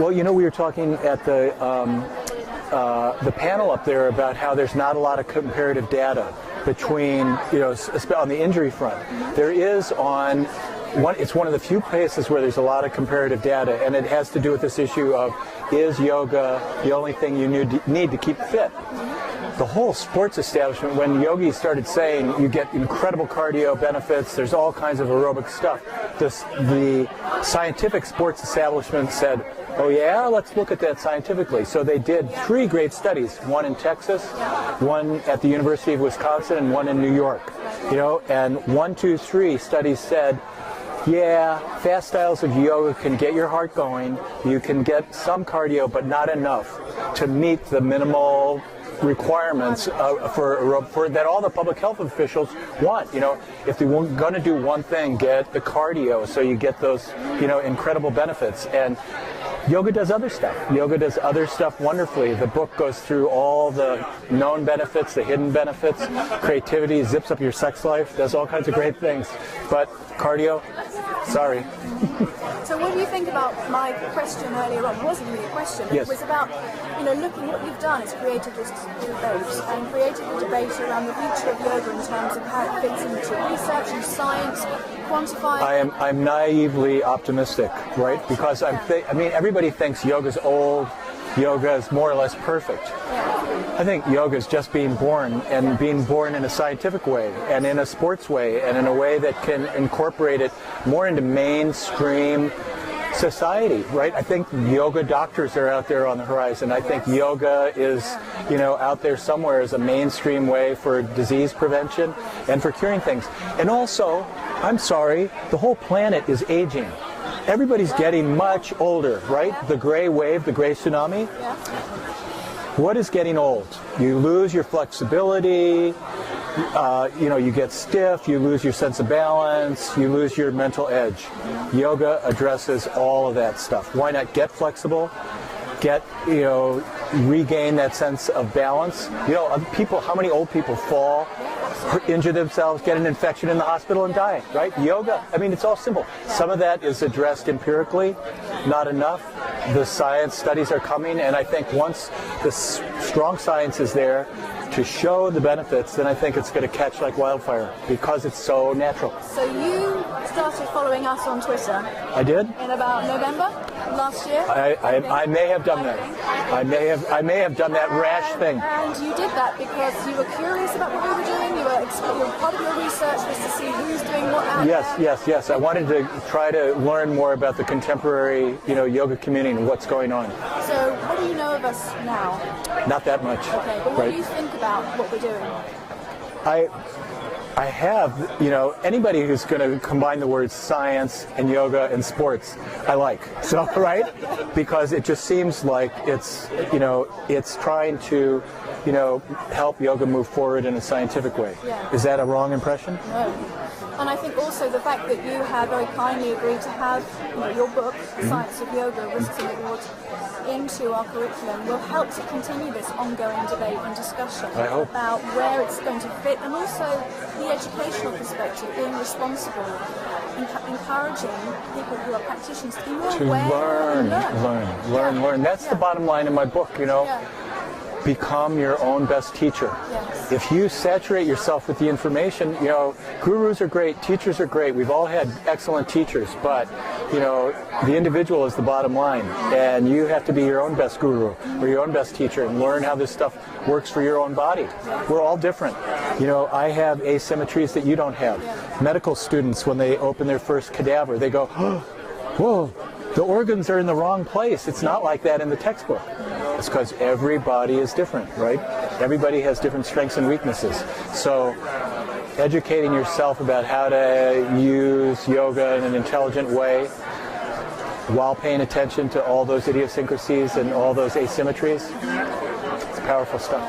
Well, you know, we were talking at the panel up there about how there's not a lot of comparative data between, you know, on the injury front. There is on one. It's one of the few places where there's a lot of comparative data, and it has to do with this issue of, is yoga the only thing you need to keep fit? The whole sports establishment, when yogis started saying you get incredible cardio benefits, there's all kinds of aerobic stuff, the scientific sports establishment said, oh yeah, let's look at that scientifically. So they did 3 great studies, one in Texas, one at the University of Wisconsin, and one in New York. You know, and 1, 2, 3 studies said, yeah, fast styles of yoga can get your heart going. You can get some cardio, but not enough to meet the minimal requirements for that all the public health officials want. You know, if they were going to do one thing, get the cardio, so you get those, you know, incredible benefits. And yoga does other stuff. Yoga does other stuff wonderfully. The book goes through all the known benefits, the hidden benefits. Creativity zips up your sex life, does all kinds of great things. But cardio, sorry. So what do you think about my question earlier on? It wasn't really a question. Yes. It was about, you know, looking what you've done is created this debate and created a debate around the future of yoga in terms of how it fits into research and science, quantifying. I'm naively optimistic, right? Because I mean, everybody thinks yoga's old, yoga is more or less perfect. I think yoga is just being born, and being born in a scientific way and in a sports way and in a way that can incorporate it more into mainstream society, right? I think yoga doctors are out there on the horizon. I think yoga is, you know, out there somewhere as a mainstream way for disease prevention and for curing things. And also, I'm sorry, the whole planet is aging. Everybody's getting much older, right? The gray wave, the gray tsunami. What is getting old? You lose your flexibility, you know, you get stiff, you lose your sense of balance, you lose your mental edge. Yoga addresses all of that stuff. Why not get flexible, get, you know, regain that sense of balance? You know, people, how many old people fall, injure themselves, get an infection in the hospital and die, right? Yoga, I mean, it's all simple. Some of that is addressed empirically, not enough. The science studies are coming, and I think once the strong science is there to show the benefits, then I think it's going to catch like wildfire because it's so natural. So you started following us on Twitter. I did? In about November last year. I may have done that. I may have done that rash thing. And you did that because you were curious about what we were doing. You were part of your research was to see who's doing what out there. Yes. I wanted to try to learn more about the contemporary, you know, yoga community and what's going on. So what do you know of us now? Not that much. Okay, but what do you think about what we're doing? I have, you know, anybody who's going to combine the words science and yoga and sports, I like. So, right? Because it just seems like it's, you know, it's trying to, you know, help yoga move forward in a scientific way. Yeah. Is that a wrong impression? No. And I think also the fact that you have very kindly agreed to have, you know, your book, The Science of Yoga, Risks and Rewards, into our curriculum will help to continue this ongoing debate and discussion about where it's going to fit, and also the educational perspective, being responsible, encouraging people who are practitioners to be more aware learn. That's the bottom line in my book, you know. Yeah. Become your own best teacher. Yes. If you saturate yourself with the information, you know, gurus are great, teachers are great. We've all had excellent teachers, but, you know, the individual is the bottom line. And you have to be your own best guru or your own best teacher and learn how this stuff works for your own body. We're all different. You know, I have asymmetries that you don't have. Medical students, when they open their first cadaver, they go, oh, whoa, the organs are in the wrong place. It's not like that in the textbook. It's because everybody is different, right? Everybody has different strengths and weaknesses. So educating yourself about how to use yoga in an intelligent way while paying attention to all those idiosyncrasies and all those asymmetries, it's powerful stuff.